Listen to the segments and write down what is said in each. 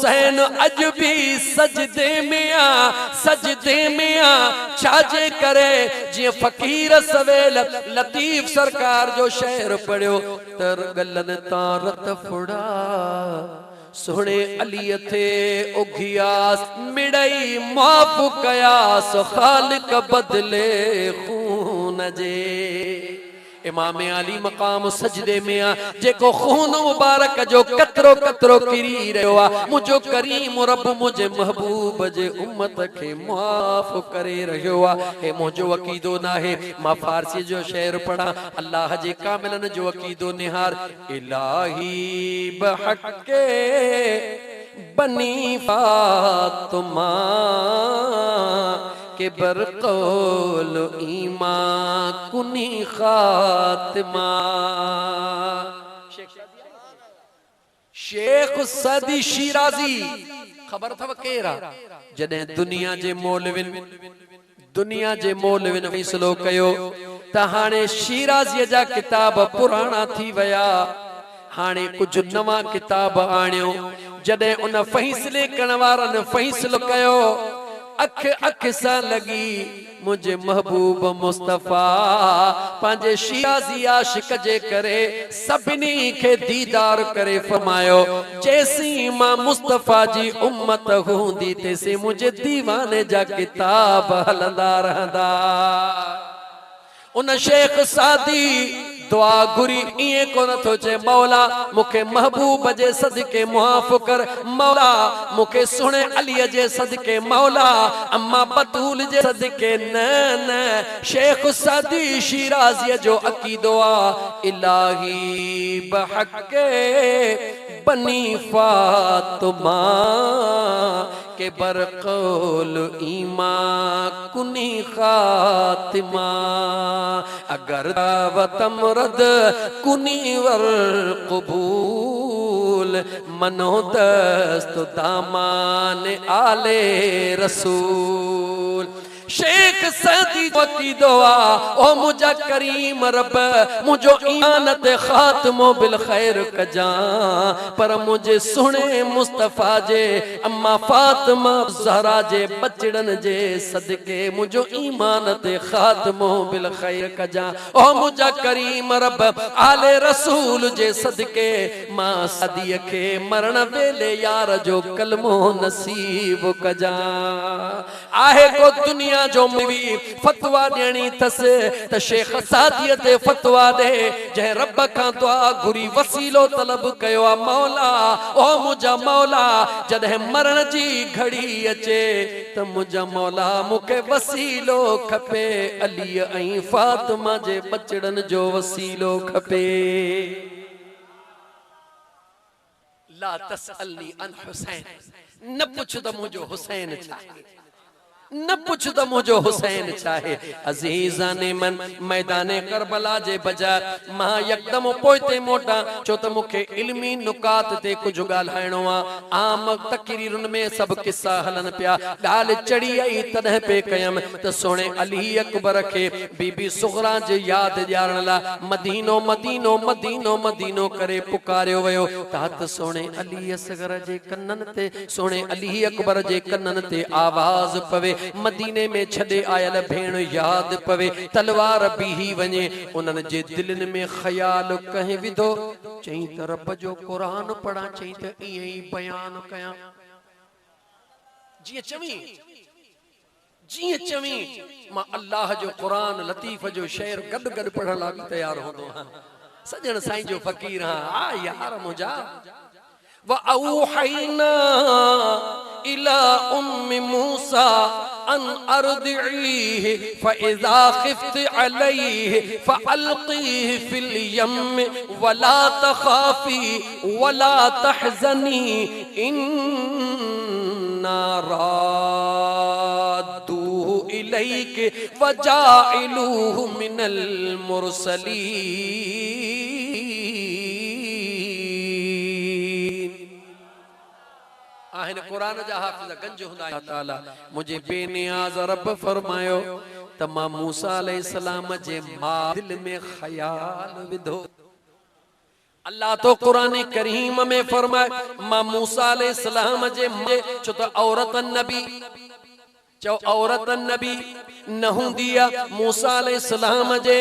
हुसैन अज भी सजदे में आ छाजे करे जी फकीर सवेल लतीफ सरकार जो शेर पढ़ियो तर गलन तारत फुड़ा सोने अली थे उघियास मिड़ई माफ कयास खालिक बदले खून जे इमाम अली मकाम सजदे में आ जेको खून मुबारक जो कतरो कतरो किरी रहो आ मुझो करीम रब मुझे महबूब जे उम्मत के माफ करे रहो आ हे मुझो अकीदो ना है मां फारसी जो शेर पढ़ा अल्लाह जे कामिलन जो अकीदो निहार इलाही बहक़े बनी फातिमा के बरकौल ईमा कुनी खातिमा। शेख सदी शिराजी खबर था केरा जॾहिं दुनिया जे मौलविन फैसलो कयो त हाणे शिराजी जा किताब पुराना थी वया हाणे कुछ नवा किताब आणियो जॾहिं उन फैसले करण वारनि फैसलो कयो अख अख सा लगी मुझे महबूब मुस्तफा पांजे शिराजी आशिक जे करे सभिनी के दीदार करे फरमायो जैसी मां मुस्तफा जी उम्मत हूंदी तेसी मुझे दीवाने जा किताब हलंदा रहंदा। उन शेख सादी दुआ घुरी इए को न थो चे मौला मुखे महबूब जे सदके मुआफ कर मौला मुखे सुने अली जे सदके मौला अम्मा बतूल जे सदके न न शेख सादी शिराजी जो अकीदो आ इलाही बहक़े बनी फातिमा के बरकौल ईमा कुनी खातिमा अगर दावतम रद कुनी वर कबूल मनो दस्त दामान आले रसूल। शेख सदी की दुआ ओ मुझा करीम रब मुझो ईमान ते खात्मो बिल खैर कजा पर मुझे सुने मुस्तफा जे अम्मा फातिमा ज़हरा जे बचड़न जे सदके मुझो ईमान ते खात्मो बिल खैर कजा ओ मुझा करीम रब आले रसूल जे सदके मां सदी के मरण वेले यार जो कलमो नसीब कजा। आहे को दुनिया जो भी फतवा देनी थस त शेख सादी ते फतवा दे जय रब का दुआ घुरी वसीलो तलब कयो आ मौला ओ मुझा मौला जदे मरण जी घड़ी अचे त मुझा मौला मुके वसीलो खपे अली ऐं फातिमा जे बचड़न जो वसीलो खपे। ला तसअलनी अन हुसैन न पुछ त मुझो हुसैन चाहे न पुछ त मुझो हुसैन चाहे अजीजा ने मन मैदाने करबला जे बजा मां यकदम पोइते मोटा छो त मुखे इल्मी नुकात ते कुछ ॻाल्हाइणो आ आम तकरीरुन में सब किस्सा हलन पिया ॻाल्हि चढ़ी आई तॾहिं पे कयम त सोणे अली अकबर के बीबी सुगरा जे याद ॾियारण ला मदीनो मदीनो मदीनो मदीनो करे पुकारियो वयो तात सोणे अली असगर जे कन्नन ते सोणे अली अकबर जे कन्नन ते आवाज पवे मदीने में छड़े आयल भेण याद पवे तलवार बीही वने उनन जे दिलन में ख्याल कहीं विधो चई तरफ जो कुरान पढ़ा चई त ई बयान कया जी चवी मां अल्लाह जो कुरान लतीफ जो शेर गड गड पढ़ण ला भी तैयार होंदो हां सजन साईं जो फकीर हां आ यार मुझा व औहैना इला उम्मी मूसा अन अर्दिईहि फइज़ा खिफ्त अलैहि फअल्क़ीहि फिल यम वला तखाफी वला तहज़नी इन्ना राद्दूहु इलैकि वजाइलूहु मिनल मुरसलीन। आहिन कुरान जा हाफिज़ गंज हुंदा ताला मुझे बेनियाज रब फरमायो त मां मूसा अलैहिस्सलाम जे मां दिल में ख्याल विधो अल्लाह तो कुरान करीम में फरमाए मां मूसा अलैहिस्सलाम जे छो त औरत नबी चो औरत नबी न हूंदी आ मूसा अलैहिस्सलाम जे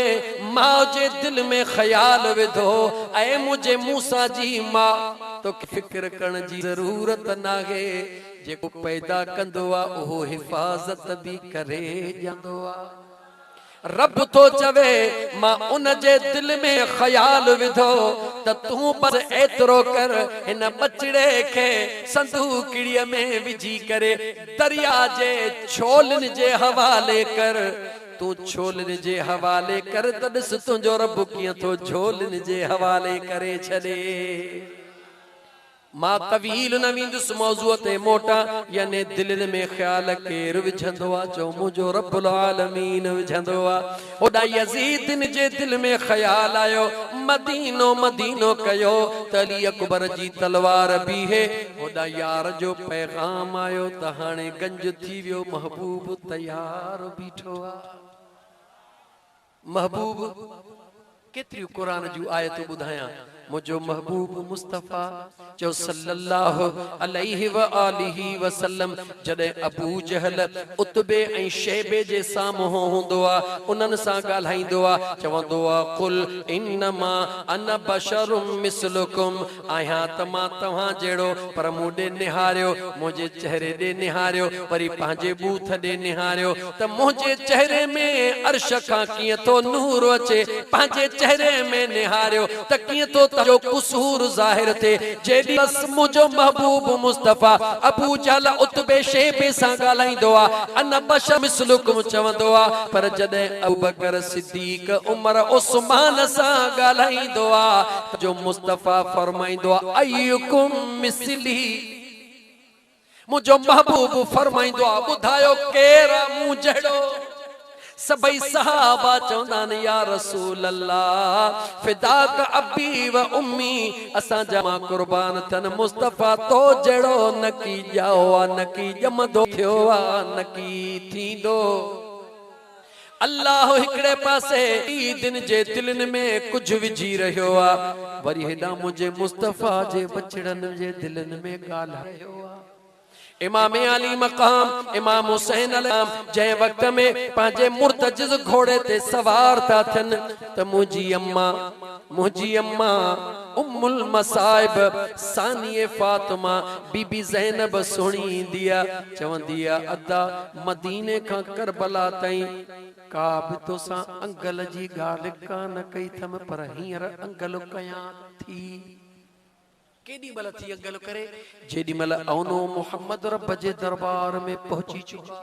मां जे दिल में ख्याल विधो ऐ मुझे मूसा जी मां तो फिक्र करण जी जरूरत नाहे जेको पैदा कंदो आ ओहो हिफाजत भी करे जंदो आ रब तो चवे मां उन जे दिल में ख्याल विधो त तू बस एतरो कर इन बचड़े के संदूकड़ीअ में विझी करे दरिया जे छोलन जे हवाले कर तू छोलन जे हवाले कर त ॾिस तुंहिंजो रब कीअं थो झोलन जे हवाले करे छॾे मां तवील न विंदुस मौजूअ ते मोटा याने दिल में ख्याल केर विझंदो आ चो मुझो रब्बुल आलमीन विझंदो आ ओडा यजीद जे दिल में ख्याल आयो मदीनो मदीनो कयो तली अकबर जी तलवार बीहे ओडा यार जो पैगाम आयो त हाणे गंज थी वियो महबूब तैयार बीठो आ महबूब केतरी कुरान जू आयत बुधाया मुझो महबूब मुस्तफा जो सल्लल्लाहु अलैहि व आलिहि वसल्लम जदे अबू जहल उतबे ऐं शैबे जे साम्हूं हुंदो आ उन्हनि सां ॻाल्हाईंदो आ चवंदो आ कुल इन्नमा अना बशरुम मिसलुकुम आहियां त मां तव्हां जहिड़ो पर मूं ॾे निहारियो मुंहिंजे चेहरे ॾे निहारियो वरी पंहिंजे बूथ ॾे निहारियो त मुंहिंजे चेहरे में अर्श खां कीअं थो नूर अचे पंहिंजे चेहरे में निहारियो त कीअं थो जो कुसूर जाहिर थे जेडी बस मुझो महबूब मुस्तफा अबू जहल उतबे शैबे सां ॻाल्हाईंदो आ अन बशर मिसलुकुम चवंदो आ पर जॾहिं अबू बकर सिद्दीक उमर उस्मान सां ॻाल्हाईंदो आ जो मुस्तफा फरमाईंदो आ अय्युकुम मिसली मुझो महबूब फरमाईंदो आ ॿुधायो केर मूं जहिड़ो सबई सहाबा चवंदा या रसूल अल्लाह फिदाक अबी व उम्मी असां जमा कुर्बान थन मुस्तफा तो जड़ो नकी जाओ नकी जमदो थियो नकी थींदो अल्लाह हिकड़े पासे ई दिन जे दिलन में कुछ विझी रहियो आ वरी हेडा मुझे मुस्तफा जे बचड़न जे दिलन में ॻाल्हायो आ इमाम अली मकाम इमाम हुसैन अलैहिस्सलाम जंहिं वक्त में पंहिंजे मुर्तजिज़ घोड़े ते सवार था थियनि त मुंहिंजी अम्मा उम्मुल मसाइब सानिए फातिमा बीबी ज़ैनब सुणी ईंदी आहे चवंदी आहे अदा मदीने खां करबला ताईं का बि तोसां अंगल जी ॻाल्हि कान कई थम पर हींअर अंगल कयां थी केडी मल थी अंगल करे जेडी मल औनो मोहम्मद रब जे दरबार में पहुंची चुका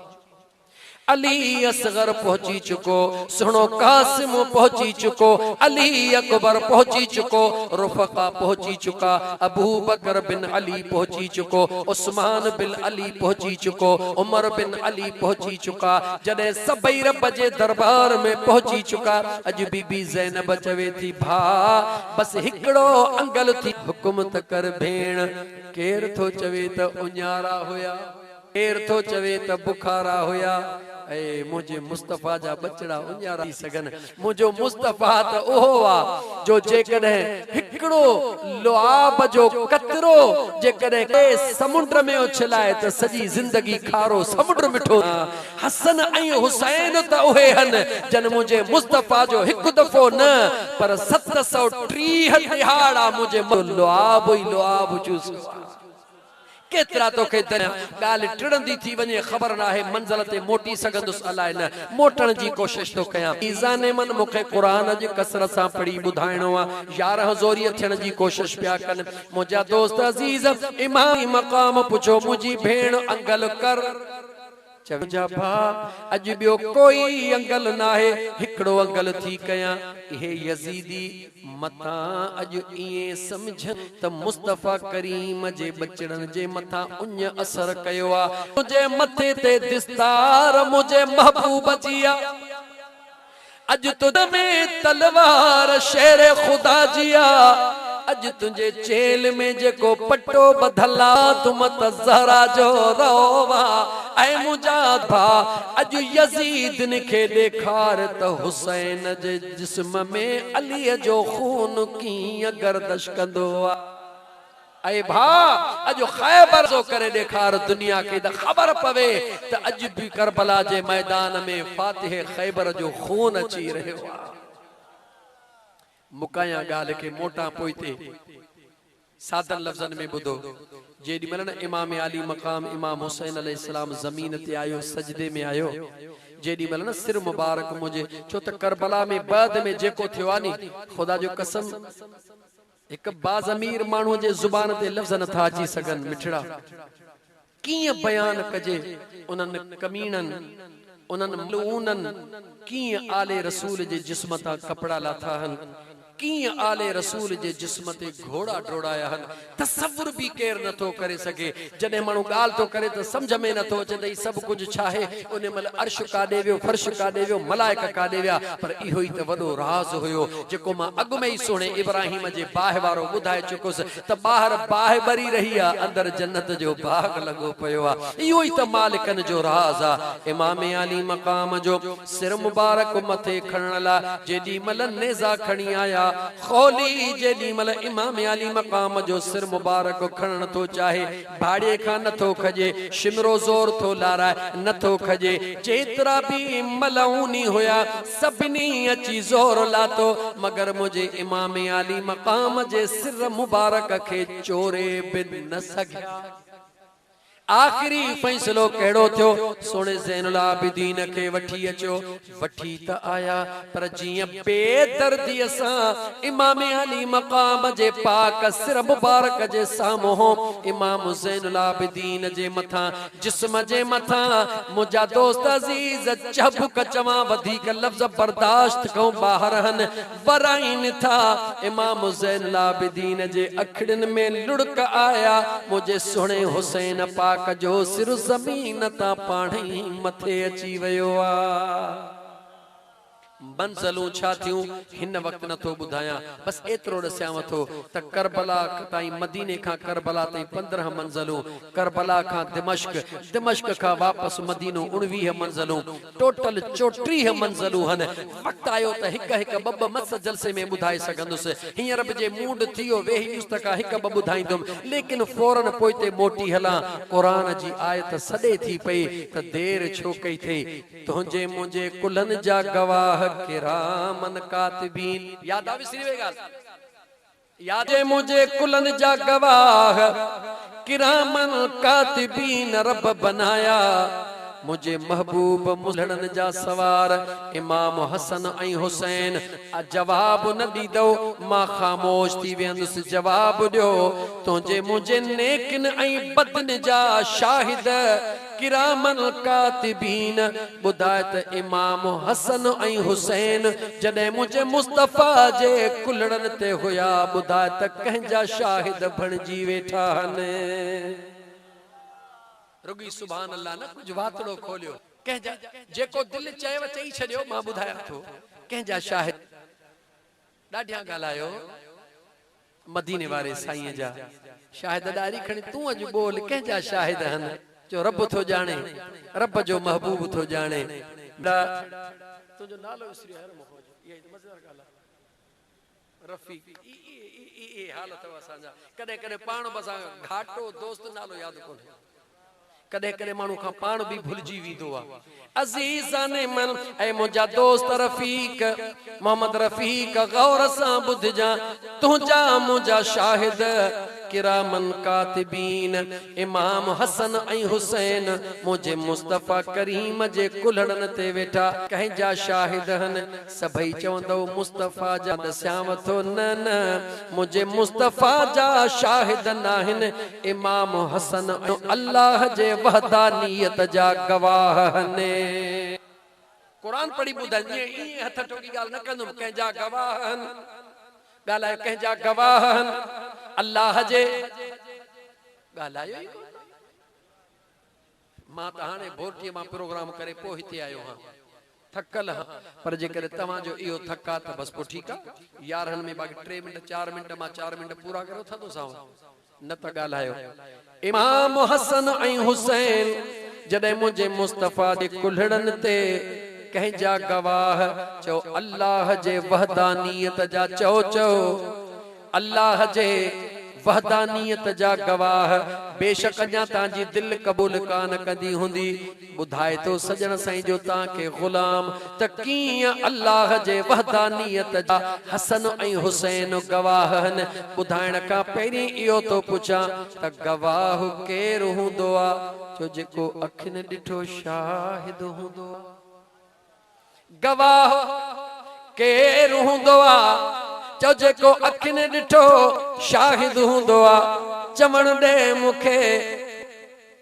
अली असगर पहुंची चुको सुनो कासिम पहुंची चुको अली अकबर पहुंची चुको रुफका पहुंची चुका अबू बकर बिन अली पहुंची चुको उस्मान बिन अली पहुंची चुको उमर बिन अली पहुंची चुका जडे सबई रब जे दरबार में पहुंची चुका अज बीबी ज़ैनब चवे थी भा बस हिकड़ो अंगल थी हुकुम त कर भेण केर थो चवे त उन्यारा होया केर थो चवे त बुखारा होया ए मुझे मुस्तफा जा बचड़ा उन्यारा थी सगन मुझो मुस्तफा त ओहो आ जो जे कदे हिकड़ो लुआब जो कतरो जे कदे समुंड में उछलाए त सजी जिंदगी खारो समुंड मिठो हसन ऐं हुसैन त ओहे हन जन मुझे मुस्तफा जो हिक दफो न पर 730 दिहाड़ा मुझे लुआब ही लुआब चूस केतरा तो के गाल टिड़ंदी थी वने खबर ना है मंजिल ते मोटी सगंदुस अलाए न मोटण जी कोशिश तो कया ईजाने मन मुखे कुरान जी कसरत सा पढ़ी बुधाइणो आ यार हजूरी थियण जी कोशिश पिया कन मुजा दोस्त अजीज इमाम मकाम पुछो मुजी भेण अंगल कर चवजा भा अज बियो कोई अंगल ना है हिकड़ो अंगल थी कया हे यजीदी मथा अज इए समझ त मुस्तफा करीम जे बचड़न जे मथा उन असर कयो आ मुझे मथे ते दिस्तार मुझे महबूब जिया अज तुद में तलवार शेर खुदा जिया अज तुझे जेल में जेको पट्टो बधला तुम त ज़हरा जो रोवा ऐ मुजाद भा अज यजीद ने खे ॾेखार त हुसैन जे जिस्म में अली जो खून कीअं गर्दश कंदो आहे। ऐ भा अज खैबर जो करे ॾेखार दुनिया के त खबर पवे त अज भी करबला जे मैदान में फातिह खैबर जो खून अची रहियो आहे। मुकाया गाल के मोटा पोइते सादन लफ्ज़न में बुधो जेडी मलन इमाम अली मकाम इमाम हुसैन अलैहिस्सलाम जमीन ते आयो सजदे में आयो जेडी मलन सिर मुबारक मुझे छो त करबला में बाद में जेको थियो आनी खुदा जो कसम एक बाज़मीर मानू जे जुबान ते लफ्ज़ न था अची सगन मिठड़ा किए बयान कजे उनन कमीनन उनन मलऊनन किए आले रसूल जे जिस्म ता कपड़ा लाथा हन किए आले रसूल जे जिस्म ते घोड़ा डोड़ाया हन तसव्वुर भी केर न तो करे सके जने मानू गाल तो करे तो समझ में न तो अचे सब कुछ छाहे उन मल अर्श का देवियो फर्श का देवियो मलाइका का देविया पर इहो ही त वडो राज होयो जेको मां अग में ही सुने इब्राहिम जे बाह वारो बुधाए चुकोस त बाहर बाह बरी रही आ अंदर जन्नत जो बाग लगो पयो आ इहो ही त मालिकन जो राज आ। इमाम अली मकाम जो सिर मुबारक मथे खणण ला जेडी मल नेजा खणी आया खोली जेडी मल इमाम अली मकाम जो सिर मुबारक खणण तो चाहे भाड़े का न तो खजे शिमरो जोर तो लारा न तो खजे जेतरा भी मलऊनी होया सबनी अची जोर लातो मगर मुझे इमाम अली मकाम जे सिर मुबारक के चोरे बिन न सघया। आखिरी फैसलो केड़ो थियो सोने ज़ैनुल आबिदीन के वठी अचो वठी त आया पर जिया बेदर्दी सा इमाम अली मकाम जे पाक सिर मुबारक जे सामो इमाम ज़ैनुल आबिदीन जे मथा जिस्म जे मथा मुजा दोस्त अजीज चबुक चवा वधी के लफ्ज बर्दाश्त को बाहर हन वराइन था इमाम ज़ैनुल आबिदीन जे अखड़न में लुढ़क आया मुझे सुने हुसैन पाक जो सिर जमीन ता पाणी मथे अची वयो आ। मंज़लूं छा थियूं हिन वक्त न तो बुधाया बस एतरो दस्याव थो त करबला ताई मदीने का करबला ताई 15 मंज़लूं करबला का दिमश्क का वापस मदीनो 19 मंज़लूं टोटल 34 मंज़लूं हन। वक्त आयो त हिक हिक बब मस जलसे में बुधाए सगंदुस हियर जे मूड थियो वेही मुस्तका हिक ब बुधाईंदुम लेकिन फौरन पोइते मोटी हला कुरान जी आयत सदे थी पई त देर छो कई थे तुझे मुझे कुलन जा गवाह किरामन कातिबीन याद आवी सिरीवेगा याद है मुझे कुलन जा गवाह किरामन कातिबीन रब बनाया मुझे महबूब मुलड़न जा सवार इमाम हसन ऐं हुसैन जवाब न दीदो मां खामोश थी वेंदुस जवाब दियो तुझे मुझे नेकिन ऐं बदन जा शाहिद किरामन कातिबीन बुदायत इमाम हसन ऐं हुसैन जडे मुझे मुस्तफा जे कुलड़न ते हुया बुदायत कहजा शाहिद बणजी वेठा ने रुगी सुभान अल्लाह न कुछ वातड़ो खोलियो कहजा जेको दिल चयो चई छडियो मां बुधाया थो कहजा शाहिद डाढिया गालायो मदीने वाले साईं जा शाहिद डारी खणी तू अज बोल कहजा शाहिद हन जो रब थो जाने रब जो महबूब थो जाने तुझो नालो इसरी हर मोहज ये मजेदार गाला रफीक ई हालत असांजा कदे कदे पाण बसा घाटो दोस्त नालो याद कोने कदे कदे मानू का पान भी भूलजी वींदो आ। अजीज़ान मन ऐ मुजा दोस्त रफीक मोहम्मद रफीक गौर सा बुध जा तुझा मुजा शाहिद किरामन कातिबीन इमाम हसन ऐं हुसैन मुझे मुस्तफा करीम जे कुलड़न ते वेठा कहजा शाहिद हन सभई चवंदो मुस्तफा जा दस्याव थो न न मुझे मुस्तफा जा शाहिद नाहिन इमाम हसन अल्लाह जे वहदानियत जा गवाह हने। कुरान पढ़ी बुधन ई हथ ठोकी गाल न कंदुम कहजा गवाहन गालायो कहजा गवाहन अल्लाह जे गालायो मां त हाणे बोरटीअ मां प्रोग्राम करे पोइ हिते आयो हां थकल हाँ पर जेकर तव्हां जो इहो थका त बस पो ठीक आ 11 में बाक़ी 3 मिनट 4 मिनट मां 4 मिनट पूरा करो था तो साव न त ॻाल्हायो। इमाम हसन ऐं हुसैन जॾहिं मुझे मुस्तफ़ा जे कुल्हड़न ते कंहिंजा गवाह चो अल्लाह जे वहदानियत जा चो अल्लाह जे वहदानियत जा गवाह बेशक अञा तांजी दिल कबूल कान कंदी हुंदी बुधाए तो सजण साईं जो ताके गुलाम त कीअं अल्लाह जे वहदानियत जा हसन ऐं हुसैन गवाह हन। बुधाइण खां पहिरीं इहो तो पुछां त गवाह केर हूंदो आ जो जेको अखिन ॾिठो शाहिद हूंदो आ। गवाह केर हूंदो आ चो जेको अखिन ॾिठो शाहिद हूंदो आ। चवण दे मुखे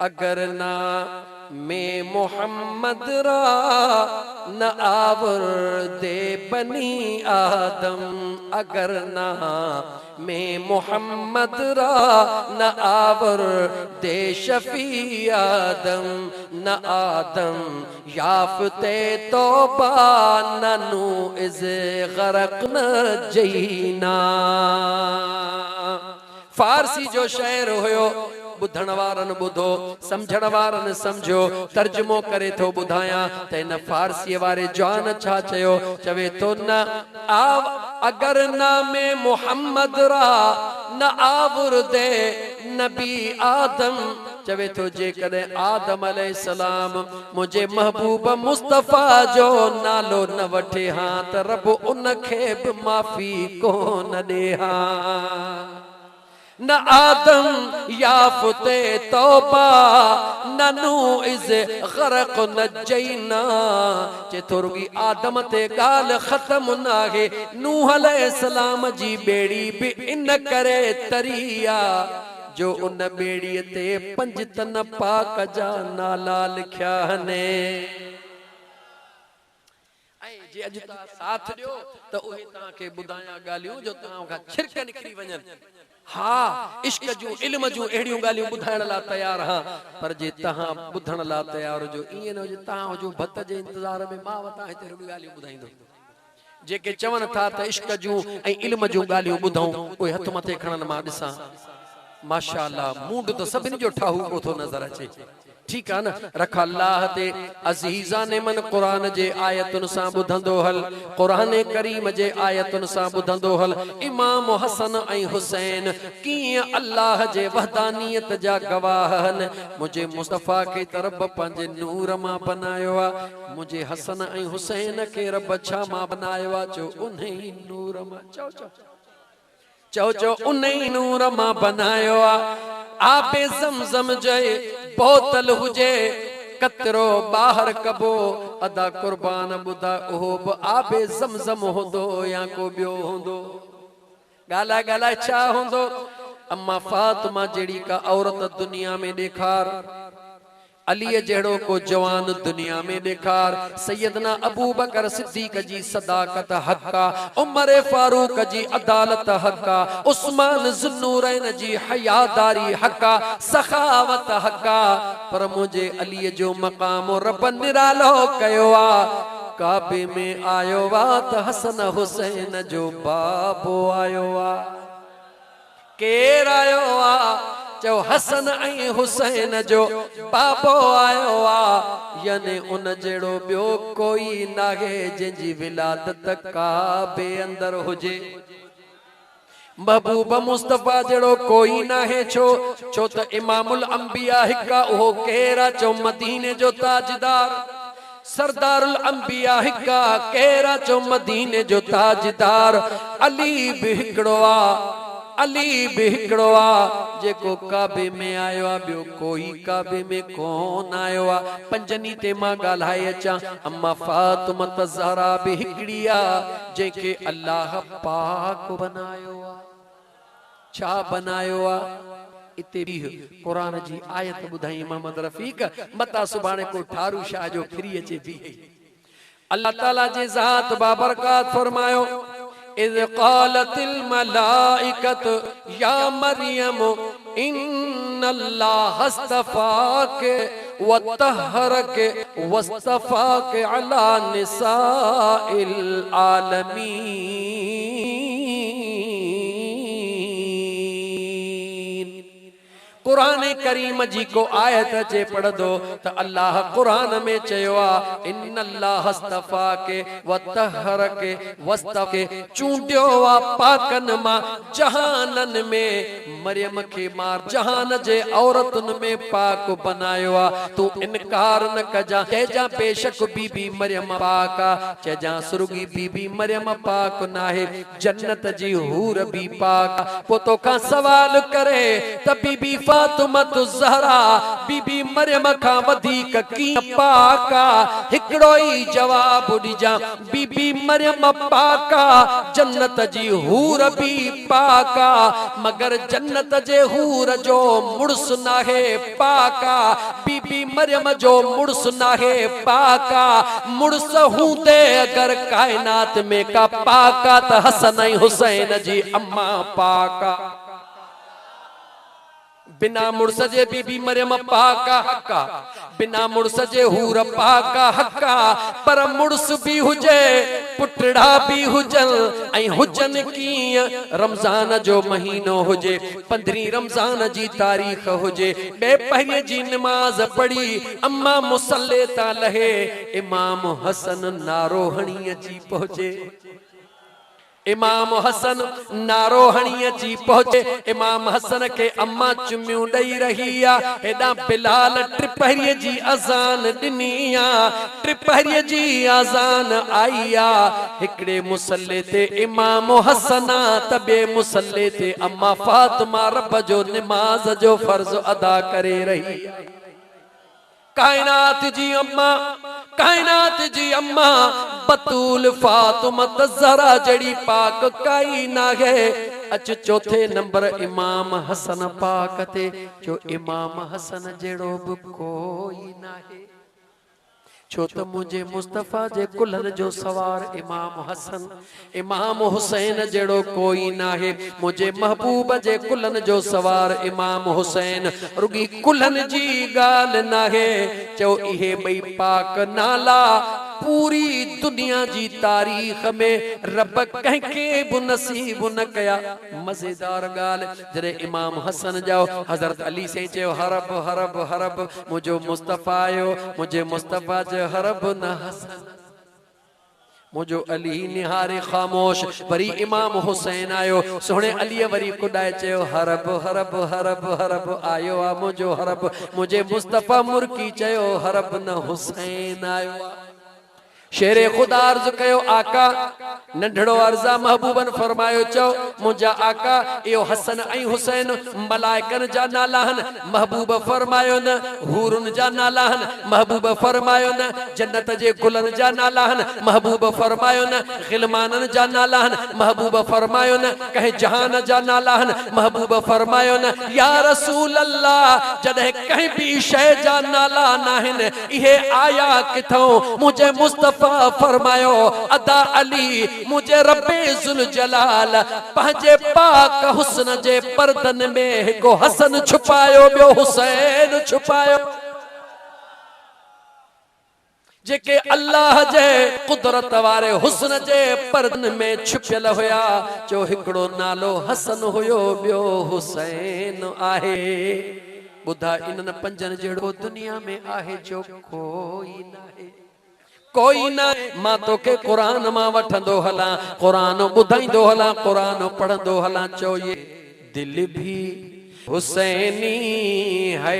अगर ना में मोहम्मद रा न आवर दे बनी आदम अगर ना में मोहम्मद रा न आवर दे शफी आदम न आदम याफ्ते तौबा ननु इज गरक न जईना। फारसी जो शायर हुयो बुधण वारन बुधो समझण वारन समझो तर्जुमो करे थो बुधाया त इन फारसी वारे जान छा चयो चवे तो न अगर नामे मोहम्मद रा न आवर दे नबी आदम चवे तो जे कदे आदम अलैहिस्सलाम मुझे महबूब मुस्तफा जो नालो न वठे हां त रब उन खे भी माफी कोन दे हां। न आदम याफ्ते तौबा ननु इज गरक न जईना जे थोरगी आदम ते गाल खत्म ना है नूह अलैहिस्सलाम जी बेड़ी भी इन करे तरिया जो उन बेड़ी ते 5 तन पाक जा नाला लिखया ने। जे अज ता साथ दियो त ओहे ता के बुधाया गालियों जो ता का छिरक निकरी वजन। हाँ इश्क जू इल्म जू एड़ियों गालियों बुधाइण ला तैयार हां पर जे तहां बुधण ला तैयार जो इए न जो तहां जो भत जे इंतजार में मां वता हिते रुड़ी गालियों बुधाइंदो जेके चवन था त इश्क जू ऐं इल्म जू गालियों बुधऊं ओए हथ मथे खणन मां दिसां माशाअल्लाह मूंड तो सभिनी जो ठाहू को थो नजर अचे। ठीक है ना रख अल्लाह ते अजीजा ने मन कुरान जे आयतुन सा बुधंदो हल कुरान करीम जे आयतुन सा बुधंदो हल। इमाम हसन ऐं हुसैन कीअं अल्लाह जे वहदानियत जा गवाह हन। मुझे मुस्तफा के तरफ पंहिंजे नूर मां बनायो आ मुझे हसन ऐं हुसैन के रब छा मां बनायो आ चो उन्हीं नूर मां चो चो चो चो उन्हीं नूर मां बनायो आ। आबे ज़मज़म जे बोतल हुजे कतरो बाहर कबो अदा कुर्बान बुधा ओहो बि आबे ज़मज़म होंदो या को बियो होंदो गाला गाला छा होंदो। अम्मा फातिमा जेड़ी का औरत दुनिया में देखार अली जेड़ो को जवान दुनिया में देखार सैयदना अबू बकर सिद्दीक जी सदाकत हक्का उमर फारूक जी अदालत हक्का उस्मान ज़ुन्नूरैन जी हयादारी हक्का सखावत हक्का पर मुझे अली जो मकाम रब निरालो कयो आ। काबे में आयो वा त हसन हुसैन जो बाबो आयो आ। केर आयो आ चो हसन ऐं हुसैन जो बाबो आयो आ याने उन जेड़ो बियो कोई नाहे जंहिंजी विलादत काबे अंदर हुजे। महबूब मुस्तफा जेड़ो कोई नाहे छो त इमामुल अंबिया हिक्का उहो केरा चो मदीने जो ताजदार सरदारुल अंबिया हिक्का केरा चो मदीने जो ताजदार अली भी हिकड़ो आ अली भी हिकड़ो आ जेको काबे में आयो आ बियो कोई काबे में कोन आयो आ। पंजनी ते मां गाल्हाए अचां अम्मा फातिमा ज़हरा भी हिकड़ी आ जेके अल्लाह पाक बनायो आ। छा बनायो आ इते भी कुरान जी आयत बुधाई मोहम्मद रफीक मता सुभाणे को ठारू शाह जो फिरी अचे भी अल्लाह ताला जे ज़ात बाबरकात फरमायो इज़ क़ालतिल मलाइकतु या मरियम इन इन्नल्लाह हस्तफाके वतहरके वस्तफाके अला निसाइल आलमीन। कुरान करीम जी को आयत जे पढ़ दो तो अल्लाह कुरान में चयो इन्नल्लाह हस्तफाके वतहरके वस्तफाके चूंडियो वा पाकन मां जहानन में मरियम के मार जहान जे औरतुन में पाक बनायो तू इनकार न कजा चेजा बेशक बीबी मरियम पाका चेजा सुरगी बीबी मरियम पाक नाहे जन्नत जी हूर भी पाक पोतो का सवाल करे त बीबी फातिमा ज़हरा बीबी मरियम का वधीक की पाका हिकड़ो ही जवाब ॾिजा बीबी मरियम पाका जन्नत जी हूर भी पाका मगर जन्नत जे हूर जो मुड़स नाहे पाका बीबी मरियम जो मुड़स नाहे पाका मुड़स हूंदे अगर कायनात में का पाका त हसन ऐं हुसैन जी अम्मा पाका बिना मुड़स जे बीबी मरियम पाका हक्का बिना मुड़स जे हूर पाका हक्का पर मुड़स भी हुजे पुटड़ा भी हुजन ऐं हुजन कीअं रमज़ान जो महीनो हुजे 15 रमज़ान जी तारीख़ हुजे बे पहिरीं जी नमाज पढ़ी अम्मा मुसल्ले ता लहे इमाम हसन नारो हणी अची पहुचे इमाम हसन नारो हणी अची पहुचे इमाम हसन के अम्मा चुमियूं ॾेई रही आ हेॾा बिलाल टिपहरीअ जी अज़ान ॾिनी आ टिपहरीअ जी अज़ान आई आ हिकड़े मुसल्ले ते इमाम हसन त ॿिए मुसल्ले ते अम्मा फातिमा रब जो नमाज जो फर्ज़ अदा करे रही कायनात जी अम्मा बतूल फातिमा ज़हरा जड़ी पाक काई ना है अच चौथे नंबर इमाम हसन पाक ते जो इमाम हसन जेड़ो भी कोई ना है छो त मुझे मुस्तफा जे कुलन जो सवार इमाम हसन इमाम हुसैन जेड़ो कोई ना है मुझे महबूब जे कुलन जो सवार इमाम हुसैन रुगी कुलन जी गाल ना है चो इहे बई पाक नाला पूरी दुनिया जी तारीख में रब कंहिंखे बि नसीब न कया मजेदार गाल जरे इमाम हसन जाओ हजरत अली से चयो हरब हरब हरब मुझो मुस्तफा आयो मुझे मुस्तफा जे हरब न हसन मुझो अली निहारे खामोश वरी इमाम हुसैन आयो सोने अली वरी कुडाए चयो हरब हरब हरब हरब आयो आ मुझो हरब मुझे मुस्तफा मुर्की चयो हरब न हुसैन आयो शेरे खुदा अर्ज कयो आका नंढड़ो अर्जा महबूबन फरमायो चो मुझा आका यो हसन ऐं हुसैन मलाइकन जा नालाहन महबूब फरमायो न हूरुन जा नालाहन महबूब फरमायो न जन्नत जे गुलन जा नालाहन महबूब फरमायो न गिलमानन जा नालाहन महबूब फरमायो न कहे जहान जा नालाहन महबूब फरमायो न या रसूल अल्लाह जदे कहीं भी शय जा नाला नाहिन इहे आया किथों मुझे मुस्तफा फरमायो अदा अली मुझे रब्बे जुल जलाल पंहिंजे पाक हुस्न जे पर्दन में को हसन छुपायो बियो हुसैन छुपायो जेके अल्लाह जे कुदरत वारे हुस्न जे पर्दन में छुपियल हुया जो हिकड़ो नालो हसन हुयो बियो हुसैन आहे बुधा इनन पंजन जेड़ो दुनिया में आहे जो कोई ना मां तो के कुरान मां वठंदो हला कुरान बुधाइंदो हला कुरान पढ़ंदो हला चो ये दिल भी हुसैनी है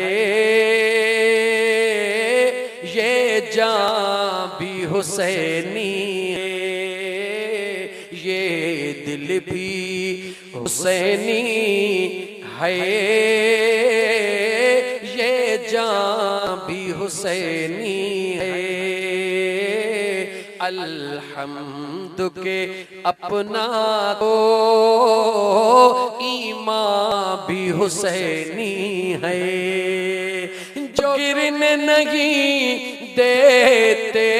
ये जान भी हुसैनी है ये दिल भी हुसैनी है ये जान भी हुसैनी है अल्हम्द के अपना तो ईमान भी हुसैनी है जो गिरने नहीं देते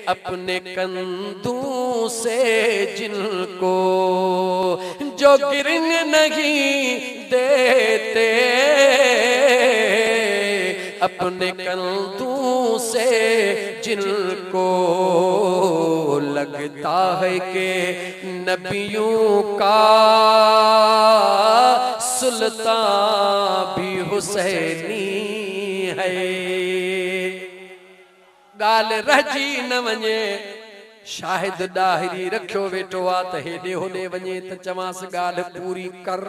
अपने कंधों से जिनको जो गिर रिंग नहीं देते, अपने कंधों से जिनको लगता है कि नबियों का सुल्तान भी हुसैनी है। गाल रजी न वञे, शाहिद दाहिरी रखियो वेठो आ त हेॾे होॾे वञे त चवांस गाल पूरी कर।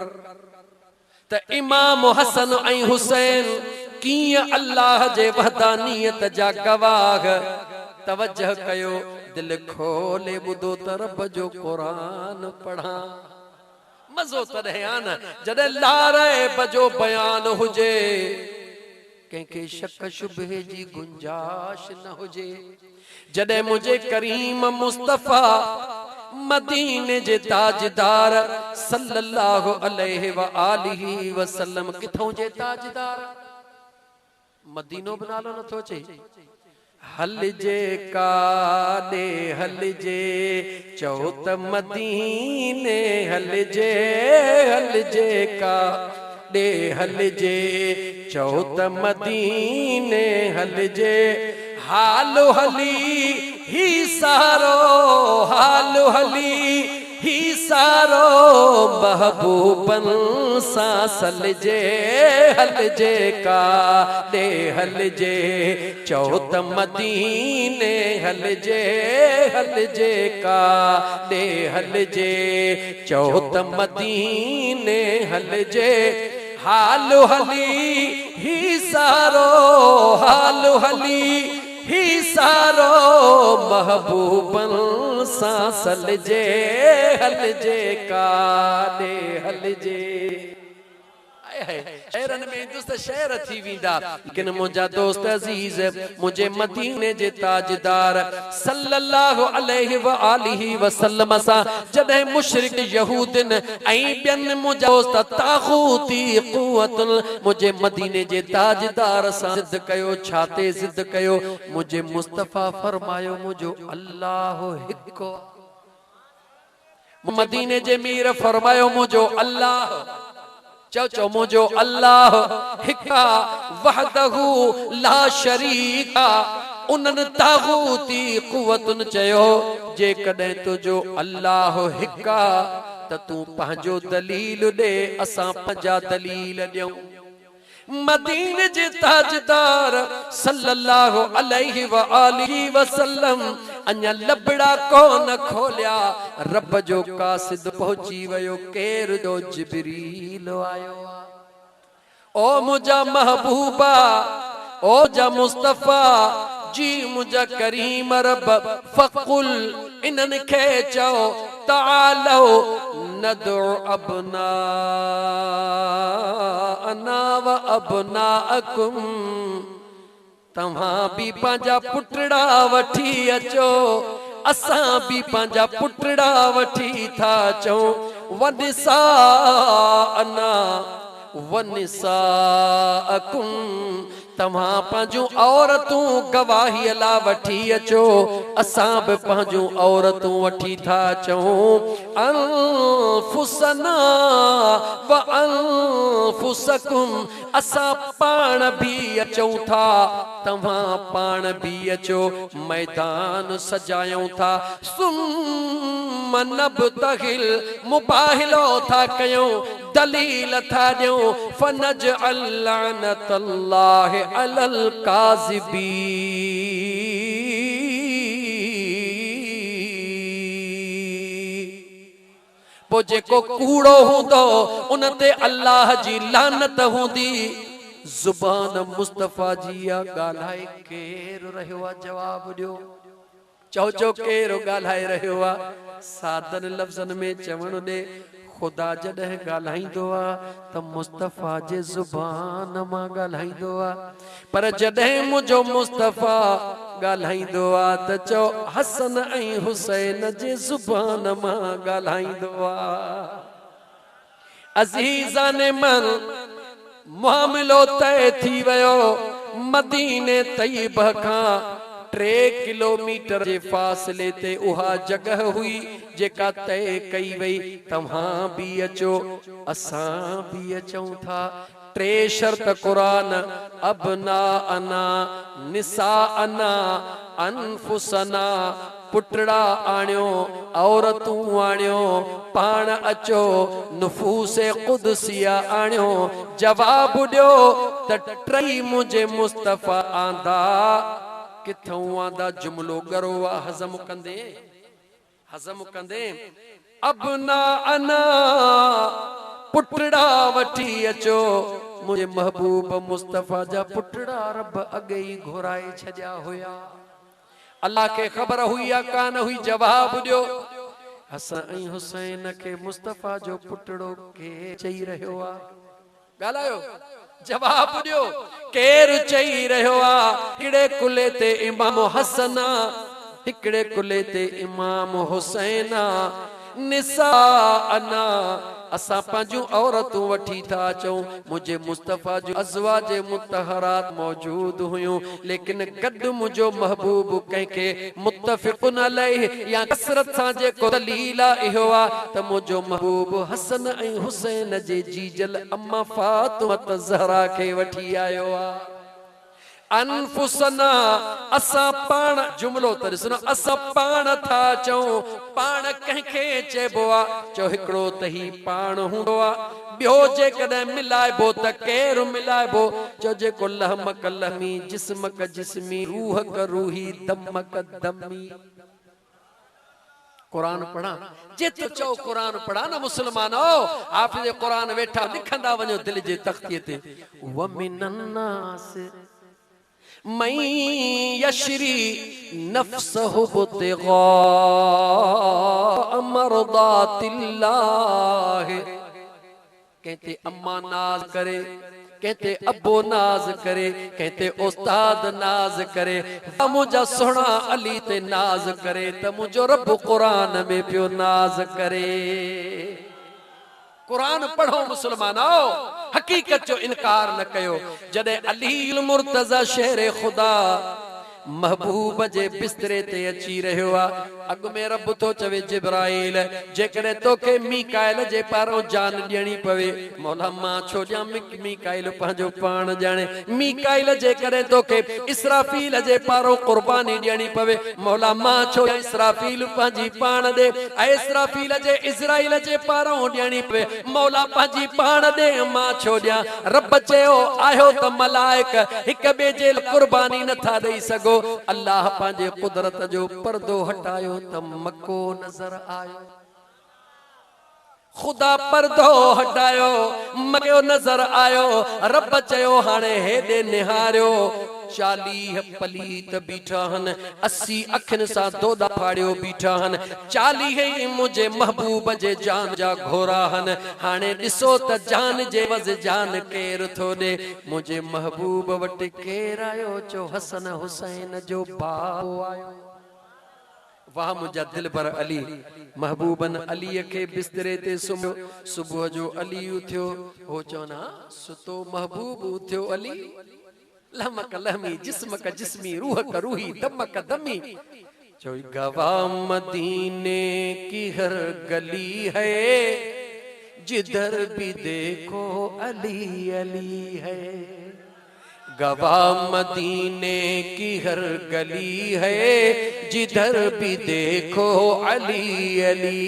त इमाम हसन ऐं हुसैन कीअं अल्लाह जे वहदानियत जा गवाह, तवज्जो कयो, दिल खोले ॿुधो त रब जो क़ुरान पढ़ा। मज़ो तॾहिं आ न जॾहिं लारैब जो बयान हुजे, कंहिंखे शक शुबहे जी गुंजाइश न हुजे। जॾहिं मुझे करीम मुस्तफ़ा मदीने जे ताजदार सल्लल्लाहु अलैहि व आलिहि वसल्लम, किथों जे ताजदार, मदीनो बि नालो नथो अचे। हल जे काॾे हल जे, चओ त मदीने हल जे काॾे हल जे, चओ त मदीने हल जे। हालो हली ही सारो, हालो हली ही सारो, महबूबन सां सलजे, हल जे काॾे हल जे, चओ त मदीने हल जे काॾे हल जे, चओ त मदीने हल जे। हालो हली ही सारो, हालो हली ही सारो, महबूबन सां सलजे, हल जे काॾे हल जे। शहरन में दुस्त शहर थी वींदा, लेकिन मुंहिंजा दोस्त अजीज, मुझे मदीने जे ताजदार सल्लल्लाहु अलैहि व आलिहि वसल्लम सां जॾहिं मुशरिक यहूदन ऐं ॿियनि मुंहिंजा दोस्त तागूती क़ुवतुन मुझे मदीने जे ताजदार सां ज़िद कयो। छाते ज़िद कयो? मुझे मुस्तफ़ा फरमायो मुझो अल्लाह हिकु, मदीने जे मीर फरमायो मुझो अल्लाह, चो मुझो अल्लाह हिका वहदहू ला शरीका। उन्हनि तागूती क़ुवतुन चयो, जे कॾहिं तुझो अल्लाह हिका त तूं पंहिंजो दलील ॾे, असां पंहिंजा दलील ॾियूं। मदीने जे ताजदार सल्लल्लाहु अलैहि व आलिहि वसल्लम अञा लबड़ा कोन खोलिया, रब जो कासिद पहुची वियो। केर जो? जिब्रील आयो। ओ मुझा महबूबा, ओ जा मुस्तफ़ा जी, मुझा करीम रब, फ़क़ुल इन्हनि खे चओ, तालो नदउ अबना अना व अबनाअकुम, तव्हां भी पंहिंजा पुटड़ा वठी अचो, असां भी पंहिंजा पुटड़ा वठी था अचूं। वनिसा अना वनिसाअकुम, तव्हां पंहिंजूं औरतूं गवाही ला वठी अचो, असां भी पंहिंजूं औरतूं वठी था अचूं। अनफुसना व अनफुसकुम, असां पाण भी अचूं था, तव्हां पाण भी अचो, मैदान सजायूं था। सुम्म नब्तहिल, मुबाहिलो था कयूं, दलील था ॾियूं। फनजअल लअनतल्लाहि अलल काज़िबीन, पो जेको कूड़ो हूंदो उन ते अल्लाह जी लानत हूंदी। ज़ुबान मुस्तफ़ा जी आ, ॻाल्हाए केर रहियो आहे? जवाब ॾियो। चओ चओ केर ॻाल्हाए रहियो आहे? सादन लफ़्ज़न में चवण ॾे, खुदा जॾहिं ॻाल्हाईंदो आहे त मुस्तफ़ा जे ज़ुबान मां ॻाल्हाईंदो आहे, पर जॾहिं मुंहिंजो मुस्तफ़ा ॻाल्हाईंदो आहे त चओ हसन ऐं हुसैन जे ज़ुबान मां ॻाल्हाईंदो आहे। अज़ीज़ान मन, मामिलो तय थी वियो। मदीने तैयब खां 3 किलोमीटर जे फासले ते उहा जगह हुई जेका तय कई वई तव्हां भी अचो असां भी अचूं था। 3 शर्त कुरान अबना अना निसा अना अनफुसना पुटड़ा आणियो औरतूं आणियो पाण अचो नुफूसे कुदसिया आणियो जवाब दियो त 3 मुझे मुस्तफा आंदा किथों आंदा जुमलो गरो हजम कंदे अबना अना पुटड़ा वठी अचो मुझे महबूब मुस्तफा जा पुटड़ा रब अगे ही घुराए छजा होया। अल्लाह के खबर हुई या कान हुई जवाब दियो हसन हुसैन के मुस्तफा जो पुटड़ो के चई रहियो आ गालायो जवाब दियो केर चई रहियो आ हिकड़े कुले ते इमाम हसन हिकड़े कुले ते इमाम हुसैन निसा अना असा पांजू औरतूं वठी था अचूं मुझे मुस्तफा जो अज़वाजे मुतहरात मौजूद हुयूं लेकिन गड मुझो महबूब कंहिंखे मुत्तफ़िक़ुन अलैहि या कसरत सां जेको दलील इहो आ त मुझो महबूब हसन ऐं हुसैन जे जीजल अम्मा फातिमा ज़हरा खे वठी आयो आ। अनफुसना असा पाण जुमलो त ॾिसो न असा पाण था चऊं पाण कंहिंखे चइबो आ चओ हिकिड़ो त ही पाण हूंदो आ ॿियो जेकॾहिं मिलाइबो त केरु मिलाइबो चओ जेको लहमक लहमी जिस्मक जिस्मी रूहक रूही दमक दमी। कुरान पढ़ा जित चओ कुरान पढ़ा न मुसलमानो हाफ़िज़ कुरान वेठा लिखंदा वञो दिलि जे तख़्तीअ ते व मिनन्नास मैं यशरी नफ्सहु बुतिगा मरदातिल्लाह कहते अम्मा नाज करे कहते अब्बो नाज करे कहते उस्ताद नाज करे मुझा सोना अली ते नाज करे त मुझो रब कुरान में पियो नाज करे। कुरान पढ़ो मुसलमानो हकीकत जो इनकार न कयो। जदे अली मुर्तजा शेर खुदा महबूब जे बिस्तरे ते अची रहियो आ अग में रब तो चवे जिब्राइल जेकॾहिं तोखे मीकाइल जे पारों जान ॾियणी पवे मौला मां छो ॾियां मीकाइल पंहिंजो पाण ॼाणे मीकाइल जेकॾहिं तोखे इसराफील जे पारों कुर्बानी ॾियणी पवे मौला मां छो इसराफील पंहिंजी पाण ॾे ऐं इसराफील जे इज़राइल जे पारों ॾियणी पवे मौला पंहिंजी पाण ॾे मां छो ॾियां। रब चयो आहियो त मलाइक हिक ॿिए जे कुर्बानी नथा ॾेई सघो अल्लाह पंहिंजे कुदरत जो पर्दो हटायो त मको नज़र आयो खुदा पर्दो हटायो मको नज़र आयो। रब चयो हाणे हेॾे निहारियो 40 पलीत बीठा हन 80 अखिन सां दोदा फाड़ियो बीठा हन 40 मुझे महबूब जे जान जा घोरा हन हाणे ॾिसो त जान जे वज़ जान केर थो ॾे मुझे महबूब वटि केर आयो चो हसन हुसैन जो बाबो आयो। वाह मुझा दिल पर अली महबूबन अली के बिस्तरे ते सुम्हियो सुबुह जो अली उथियो हो चवना सुतो महबूब उथियो अली लहमक लहमी जिस्मक जिस्मी रूहक रूही दमक दमी। जो गवाह मदीने की हर गली है जिधर भी देखो अली अली है गवाह मदीने की हर गली है जिधर भी देखो अली अली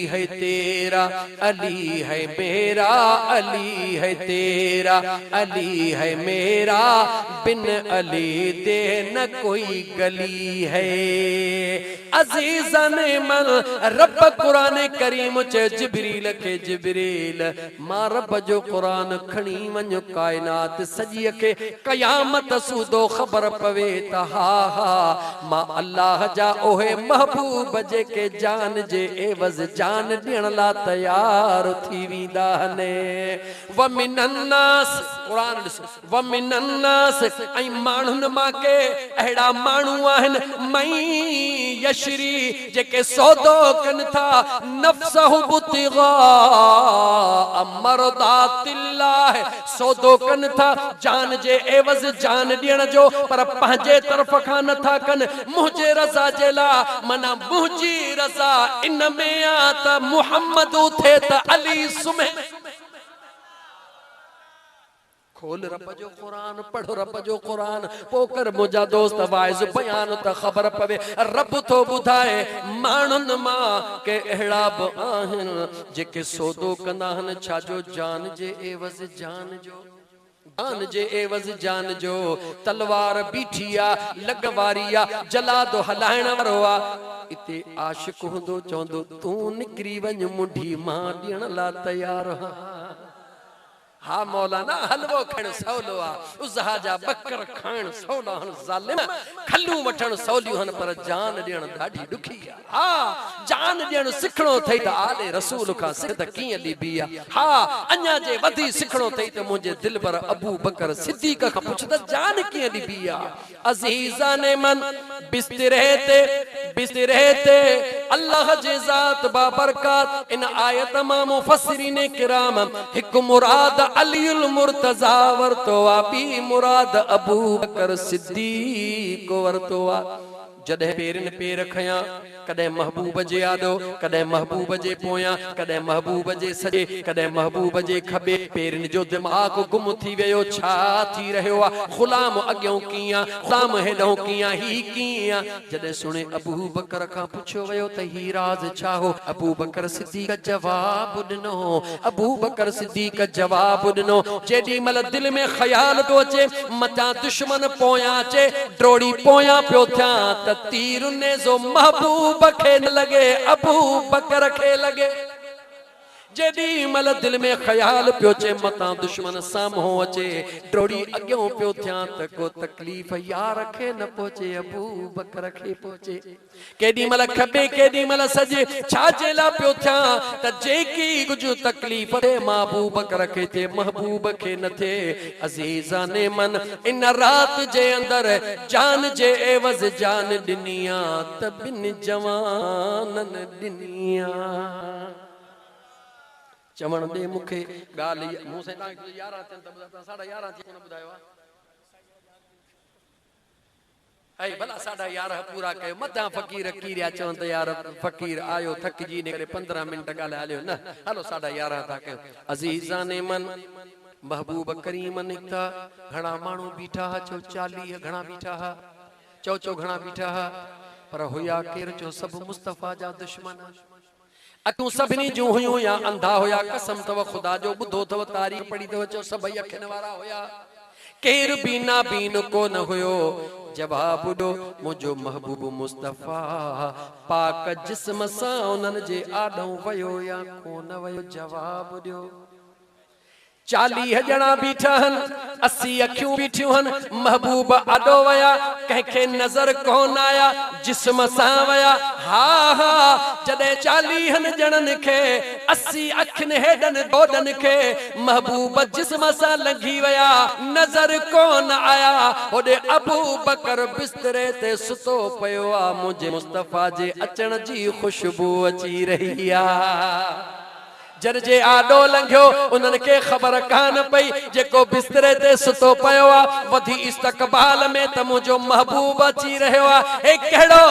है तेरा अली है मेरा अली है तेरा अली है मेरा बिन अली दे न कोई गली है। अजीजन मन रब कुरान करीम चे जिब्रील के जिब्रील मां रब जो कुरान खणी वञो कायनात सजी के कयामत सूदो खबर पवे त हा हा मां अल्लाह जा ओहे महबूब जे के जान जे एवज जान ॾियण ला तैयार थी वेंदा ने। व मिनन्नास कुरान व मिनन्नास ऐं माण्हुनि मां के अहिड़ा माण्हू आहिनि मई यशरी जेके सौदो कन था नफ्सहु बुतिगा मरदातिल्लाह सौदो कन था जान जे एवज़ जान ॾियण जो पर पंहिंजे तरफ़ खां नथा कन मुंहिंजे रज़ा जे लाइ मना मुंहिंजी रज़ा इन में आ त मुहम्मद थे त अली सुमे खोल रब जो कुरान पढ़ो रब जो कुरान पोकर मुंहिंजा दोस्त वाइज़ बयान त ख़बर पवे रब तो ॿुधाए माण्हुनि मां के अहिड़ा बि आहिनि जेके सौदो कंदा आहिनि छाजो जान जे एवज़ जान जो जान जे एवज़ जान जो तलवार बीठी आ लगवारी आ जलादो हलाइण वारो आ इते आशिक हूंदो चवंदो तूं निकिरी वञ मुंडी मां ॾियण लाइ तयार हा हा मौलाना हलवो खण सवलो आ उज़हा जा बकर खाण सवला हन ज़ालिम खल्लू वठण सवलियूं हन पर जान ॾियण ॾाढी ॾुखी आ हा जान ॾियण सिखणो थई त आले रसूल खां सिख त कीअं ॾिबी आ हा अञा जे वधी सिखणो थई त मुंहिंजे दिल पर अबू बकर सिद्दीक़ खां पुछ त जान कीअं ॾिबी आ अज़ीज़ाने मन बिस्तरे ते अल्लाह जे ज़ात बाबरकात इन आयत मां मुफस्सिरीन किराम हिक मुराद अलीउल मुर्तज़ा वरतो आ बी मुराद अबू बकर सिद्दीक़ वरतो आ जॾहिं पेरनि पेर खया कॾहिं महबूब जे आॾो कॾहिं महबूब जे पोयां कॾहिं महबूब जे सॼे कॾहिं महबूब जे खॿे पेरनि जो दिमाग़ गुम थी वियो छा थी रहियो आहे ग़ुलाम अॻियों कीअं ग़ुलाम हेॾो कीअं ही कीअं जॾहिं सुणे अबू बकर खां पुछियो वियो त ही राज़ छा हो अबू बकर सिद्दीक़ जवाब ॾिनो अबू बकर सिद्दीक़ जवाब ॾिनो जेॾी महिल दिलि में ख़्याल थो अचे मथां दुश्मन पोयां अचे ड्रोड़ी पोयां पियो थियां त तीर ने जो महबूब खे न लगे अबू बकर खे लगे जेडी मल दिल में ख्याल पियो चे मता दुश्मन साम्हूं अचे ड्रोड़ी अॻियों पियो थियां त को तकलीफ़ यार खे न पहुचे अबू बकर खे पहुचे केडी मल खबे केडी मल सजे छाजे ला पियो थियां त जेकी कुझु तकलीफ़ थे महबूब बकर खे थे महबूब खे न थे अज़ीज़ाने मन इन रात जे अंदर जान जे एवज़ जान ॾिनिया त बिन जवानन ॾिनिया चवण दे मुखे गाल मूं से 11 थियन त ॿुधा 11:30 थी कोन ॿुधायो ऐं भला 11:30 पूरा कयो मथां फ़कीर कीरिया चवनि त यार फ़कीर आयो थकिजी ने करे 15 मिंट ॻाल्हाए हलियो न हलो 11:30 था कयो अज़ीज़ाने मन महबूब करीम निकता घणा माण्हू बीठा हा चो 40 घणा बीठा हा चो घणा बीठा हा पर हुया केर चो सब मुस्तफ़ा जा दुश्मन अतू सभनी जो हुयो या अंधा होया कसम तव खुदा जो बुधो तव तारीख पढ़ी तव चो सभई अखन वारा होया केर बीना बीन को न हुयो जवाब दो मुझो महबूब मुस्तफ़ा पाक जिस्म सा उनन जे आडो वयो या कोन वयो जवाब दियो 40 ॼणा बीठा हन 80 अखियूं बीठियूं हन महबूब आडो वया कंहिंखे नज़र कोन आया जिस्म सां वया हा हा जॾहिं 40 ॼणनि खे 80 अखियुनि हेॾनि ॾोॾनि खे महबूब जिस्म सां लंघी वया नज़र कोन आया होॾे अबू बकर बिस्तरे ते सुतो पियो आ मुंहिंजे मुस्तफ़ा जे अचण जी ख़ुशबू अची रही आ जर जे आडो लंघियो उन्हनि खे ख़बर कान पई जेको बिस्तरे ते सुतो पियो आ वधी इस्तक़बाल में त मुंहिंजो महबूब अची रहियो आ हे कहिड़ो